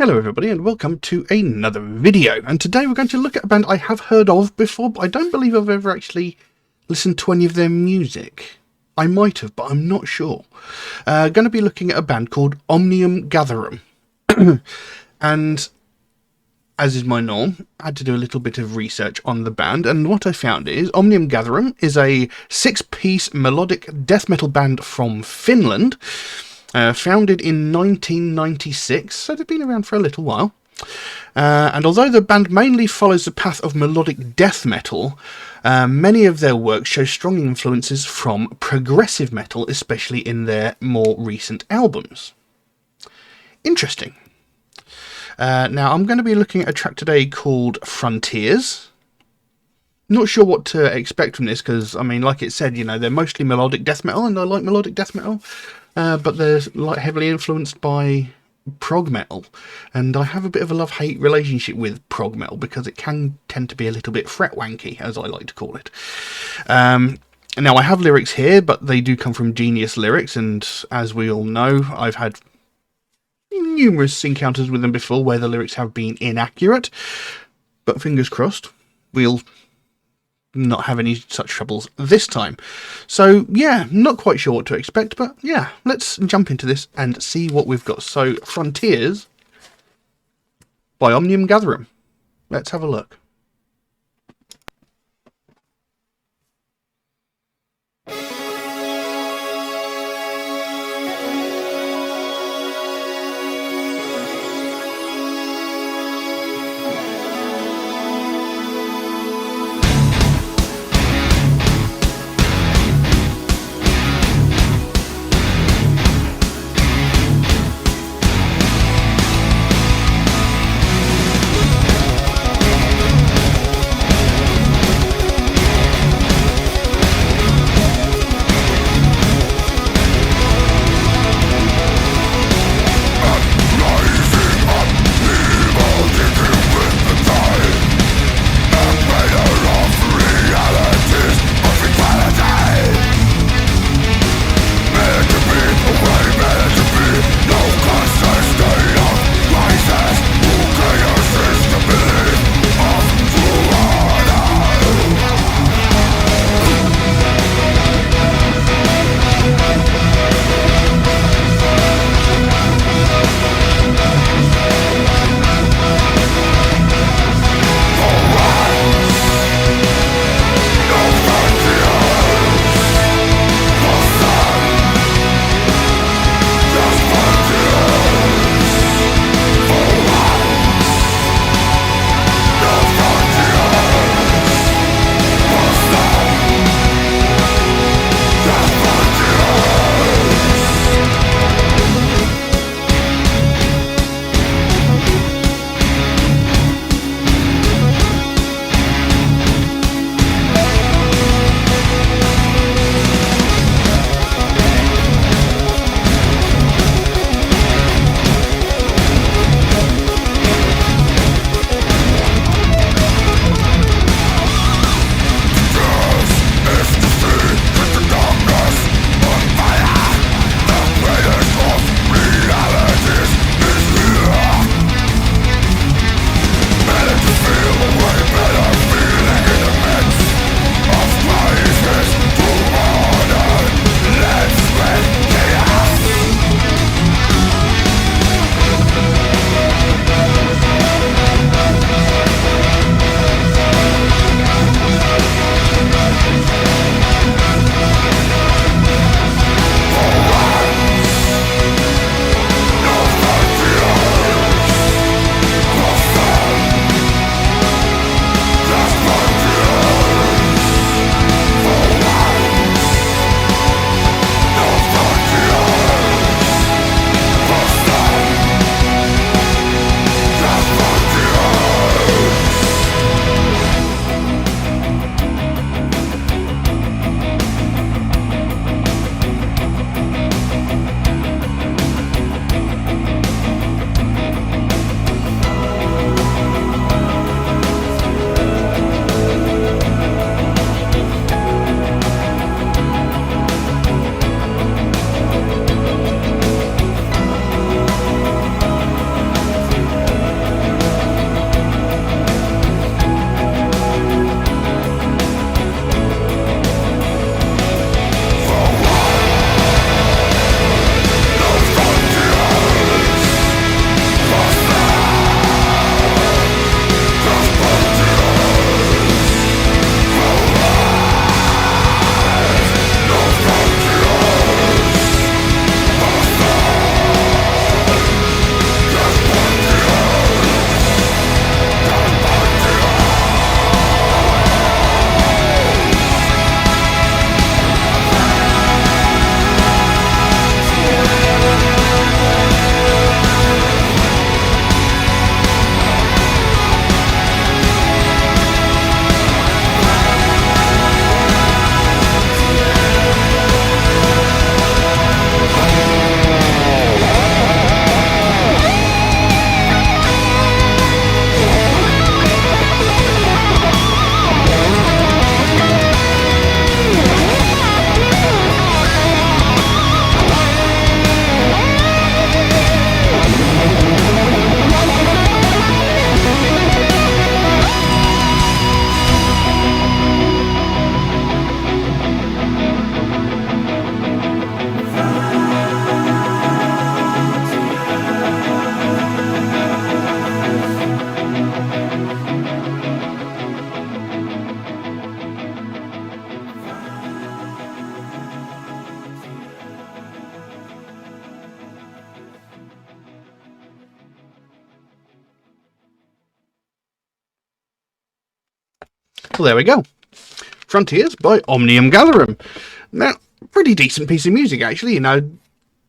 Hello everybody and welcome to another video, and today we're going to look at a band I have heard of before, but I don't believe I've ever actually listened to any of their music. I might have, but I'm not sure. Going to be looking at a band called Omnium Gatherum. And as is my norm, I had to do a little bit of research on the band, and what I found is Omnium Gatherum is a 6-piece melodic death metal band from Finland. Founded in 1996, so they've been around for a little while. And although the band mainly follows the path of melodic death metal, many of their works show strong influences from progressive metal, especially in their more recent albums. Interesting. Now, I'm going to be looking at a track today called Frontiers. Not sure what to expect from this, because, I mean, like it said, you know, they're mostly melodic death metal, and I like melodic death metal. But they're like heavily influenced by prog metal, and I have a bit of a love-hate relationship with prog metal because it can tend to be a little bit fret wanky, as I like to call it. Now I have lyrics here, but they do come from Genius Lyrics, and as we all know, I've had numerous encounters with them before where the lyrics have been inaccurate, but fingers crossed, we'll not have any such troubles this time. So yeah, not quite sure what to expect, but yeah, let's jump into this and see what we've got. So Frontiers by Omnium Gatherum. Let's have a look. Well, there we go. Frontiers by Omnium Gatherum. Now, pretty decent piece of music, actually. You know,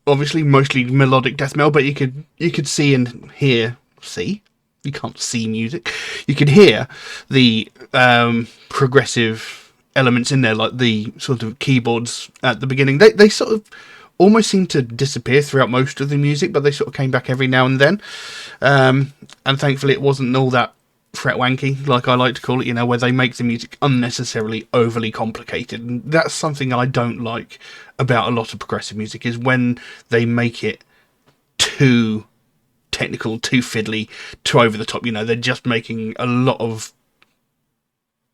obviously mostly melodic death metal, but you could see and hear. You can't see music. You could hear the progressive elements in there, like the sort of keyboards at the beginning. They sort of almost seem to disappear throughout most of the music, but they sort of came back every now and then. And thankfully it wasn't all that fret wanky, like I like to call it, you know, where they make the music unnecessarily overly complicated. And that's something I don't like about a lot of progressive music, is when they make it too technical, too fiddly, too over the top. You know, they're just making a lot of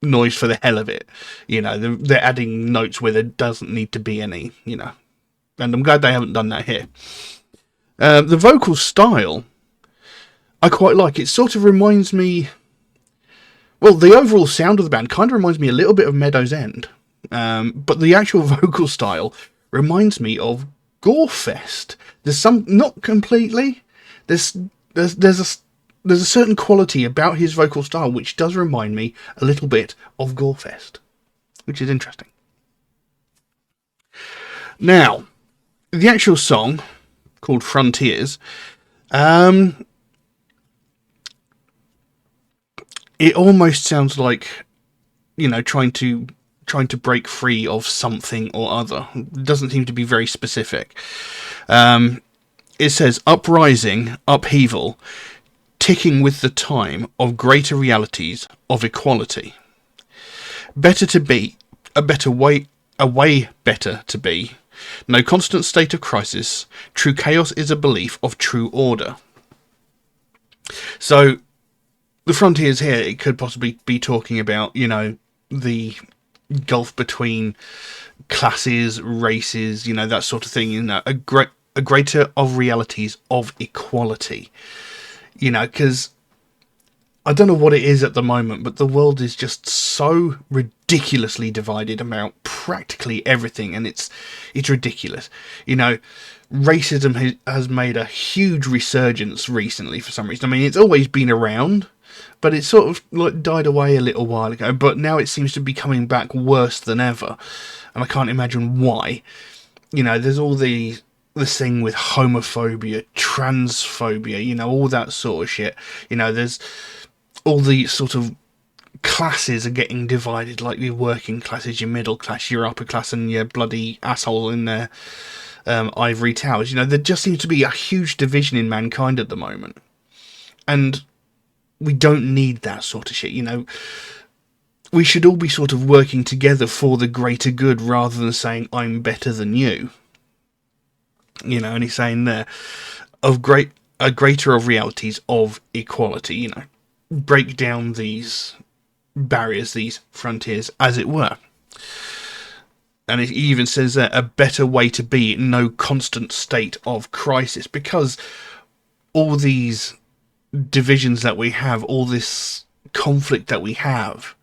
noise for the hell of it. You know, they're adding notes where there doesn't need to be any, you know. And I'm glad they haven't done that here. The vocal style, I quite like. It sort of reminds me... Well, the overall sound of the band kind of reminds me a little bit of Meadow's End. But the actual vocal style reminds me of Gorefest. There's some... Not completely. There's a certain quality about his vocal style which does remind me a little bit of Gorefest, which is interesting. Now, the actual song, called Frontiers, it almost sounds like, you know, trying to break free of something or other. It doesn't seem to be very specific. It says, uprising, upheaval, ticking with the time of greater realities of equality. Better to be, a way better to be. No constant state of crisis. True chaos is a belief of true order. So, the frontiers here, it could possibly be talking about, you know, the gulf between classes, races, you know, that sort of thing, you know, a greater of realities of equality. You know, because I don't know what it is at the moment, but the world is just so ridiculously divided about practically everything, and it's ridiculous. You know, racism has made a huge resurgence recently for some reason. I mean, it's always been around, but it sort of like died away a little while ago, but now it seems to be coming back worse than ever, and I can't imagine why. You know, there's all this thing with homophobia, transphobia, you know, all that sort of shit. You know, there's all the sort of classes are getting divided, like your working classes, your middle class, your upper class, and your bloody asshole in their ivory towers. You know, there just seems to be a huge division in mankind at the moment. And we don't need that sort of shit, you know. We should all be sort of working together for the greater good rather than saying, I'm better than you. You know, and he's saying there, a greater of realities of equality, you know. Break down these barriers, these frontiers, as it were. And it even says that a better way to be, no constant state of crisis, because all these divisions that we have, all this conflict that we have,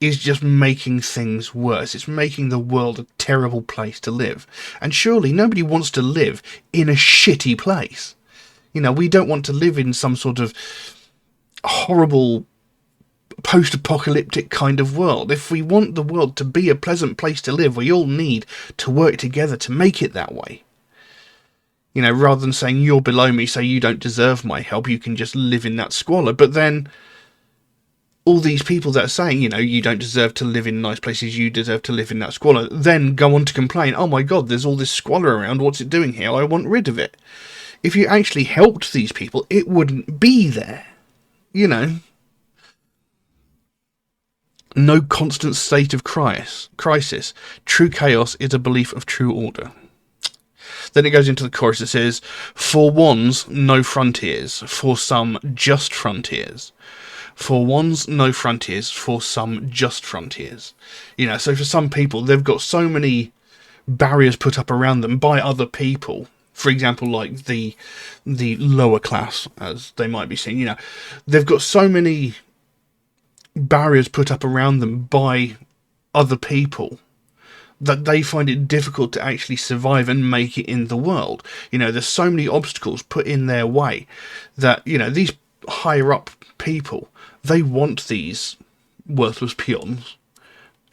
is just making things worse. It's making the world a terrible place to live. And surely nobody wants to live in a shitty place. You know, we don't want to live in some sort of horrible post-apocalyptic kind of world. If we want the world to be a pleasant place to live, we all need to work together to make it that way. You know, rather than saying you're below me, so you don't deserve my help, you can just live in that squalor. But then all these people that are saying, you know, you don't deserve to live in nice places, you deserve to live in that squalor, then go on to complain, oh my god, there's all this squalor around, what's it doing here? I want rid of it. If you actually helped these people, it wouldn't be there. You know. No constant state of crisis. True chaos is a belief of true order. Then it goes into the chorus. It says, for ones, no frontiers. For some, just frontiers. For ones, no frontiers. For some, just frontiers. You know, so for some people, they've got so many barriers put up around them by other people. For example, like the lower class, as they might be seen. You know, they've got so many barriers put up around them by other people that they find it difficult to actually survive and make it in the world. You know, there's so many obstacles put in their way that, you know, these higher up people, they want these worthless peons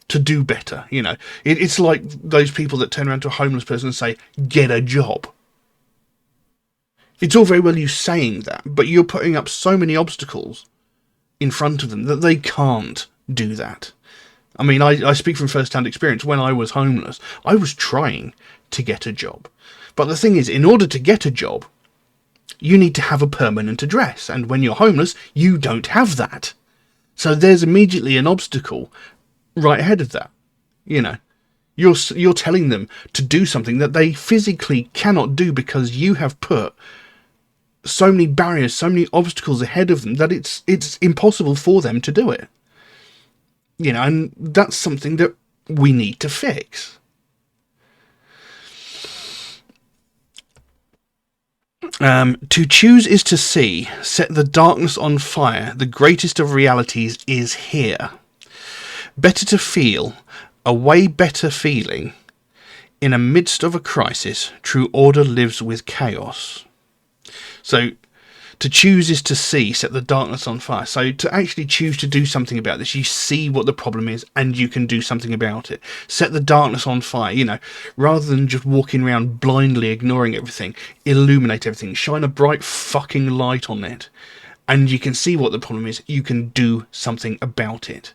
to do better. You know, it's like those people that turn around to a homeless person and say, get a job. It's all very well you saying that, but you're putting up so many obstacles in front of them that they can't do that. I mean, I speak from first-hand experience. When I was homeless, I was trying to get a job. But the thing is, in order to get a job, you need to have a permanent address. And when you're homeless, you don't have that. So there's immediately an obstacle right ahead of that. You know, you're telling them to do something that they physically cannot do because you have put so many barriers, so many obstacles ahead of them that it's impossible for them to do it. You know, and that's something that we need to fix. To choose is to see. Set the darkness on fire. The greatest of realities is here. Better to feel. A way better feeling. In the midst of a crisis, true order lives with chaos. So, to choose is to see, set the darkness on fire. So to actually choose to do something about this, you see what the problem is and you can do something about it. Set the darkness on fire, you know, rather than just walking around blindly ignoring everything, illuminate everything, shine a bright fucking light on it. And you can see what the problem is, you can do something about it.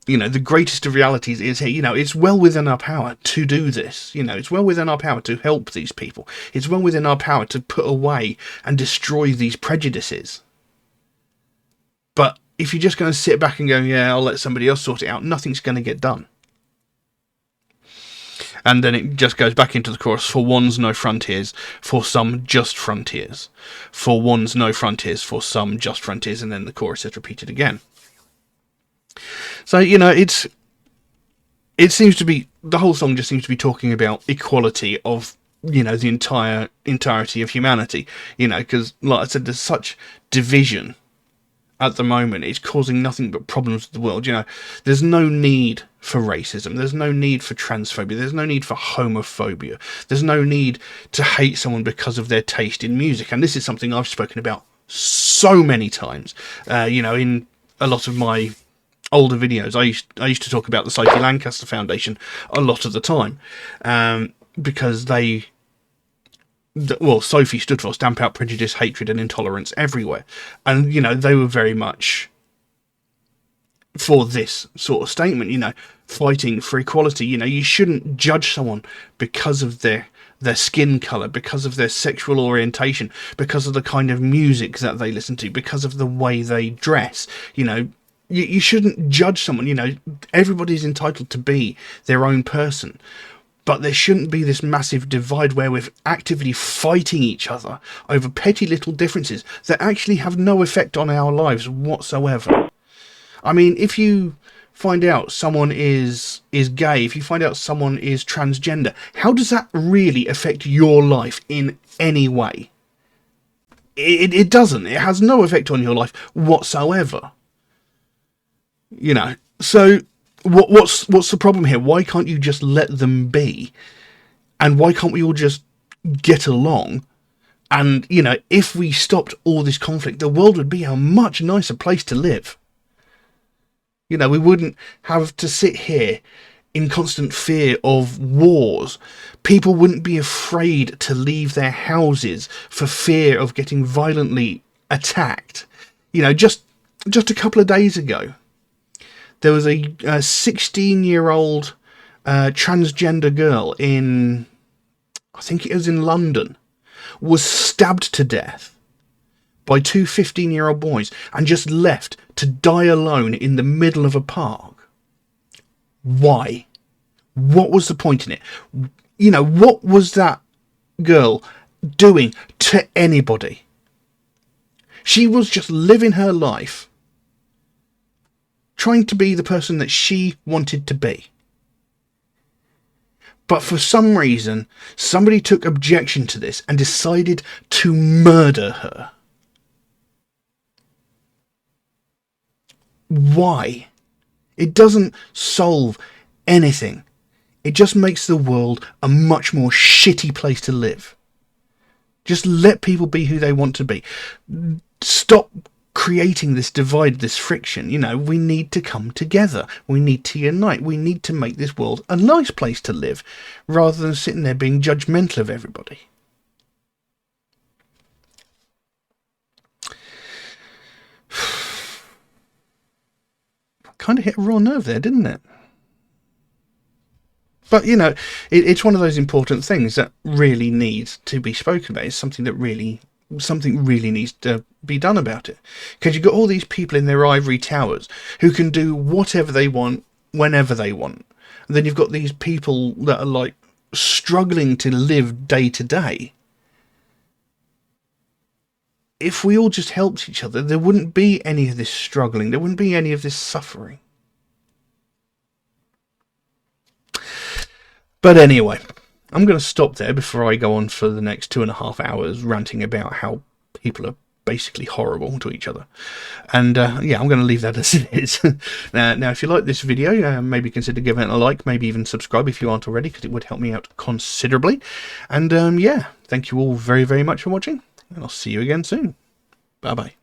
You know, the greatest of realities is here. You know, it's well within our power to do this. You know, it's well within our power to help these people. It's well within our power to put away and destroy these prejudices. But if you're just going to sit back and go, yeah, I'll let somebody else sort it out, nothing's going to get done. And then it just goes back into the chorus. For one's no frontiers, for some just frontiers. For one's no frontiers, for some just frontiers. And then the chorus is repeated again. So, you know, it seems to be, the whole song just seems to be talking about equality of, you know, the entirety of humanity, you know, because, like I said, there's such division at the moment. It's causing nothing but problems with the world, you know. There's no need for racism. There's no need for transphobia. There's no need for homophobia. There's no need to hate someone because of their taste in music. And this is something I've spoken about so many times, you know, in a lot of my older videos. I used to talk about the Sophie Lancaster Foundation a lot of the time, because Sophie stood for Stamp Out Prejudice, Hatred and Intolerance Everywhere. And, you know, they were very much for this sort of statement, you know, fighting for equality. You know, you shouldn't judge someone because of their skin colour, because of their sexual orientation, because of the kind of music that they listen to, because of the way they dress. You know, you shouldn't judge someone. You know, everybody's entitled to be their own person. But there shouldn't be this massive divide where we're actively fighting each other over petty little differences that actually have no effect on our lives whatsoever. I mean, if you find out someone is gay, if you find out someone is transgender, how does that really affect your life in any way? It doesn't. It has no effect on your life whatsoever. You know, so what's the problem here? Why can't you just let them be? And why can't we all just get along? And, you know, if we stopped all this conflict, the world would be a much nicer place to live. You know, we wouldn't have to sit here in constant fear of wars. People wouldn't be afraid to leave their houses for fear of getting violently attacked. You know, just a couple of days ago, there was a 16-year-old transgender girl in, I think it was in London, was stabbed to death by two 15-year-old boys and just left to die alone in the middle of a park. Why? What was the point in it? You know, what was that girl doing to anybody? She was just living her life, trying to be the person that she wanted to be. But for some reason, somebody took objection to this and decided to murder her. Why? It doesn't solve anything. It just makes the world a much more shitty place to live. Just let people be who they want to be. Stop creating this divide, this friction. You know, we need to come together. We need to unite. We need to make this world a nice place to live, rather than sitting there being judgmental of everybody. Kind of hit a raw nerve there, didn't it? But, you know, it's one of those important things that really needs to be spoken about. It's something that something really needs to be done about it. Because you've got all these people in their ivory towers who can do whatever they want, whenever they want. And then you've got these people that are, like, struggling to live day to day. If we all just helped each other, there wouldn't be any of this struggling. There wouldn't be any of this suffering. But anyway, I'm going to stop there before I go on for the next 2.5 hours ranting about how people are basically horrible to each other. And yeah, I'm going to leave that as it is. Now, if you like this video, maybe consider giving it a like, maybe even subscribe if you aren't already, because it would help me out considerably. And yeah, thank you all very, very much for watching, and I'll see you again soon. Bye-bye.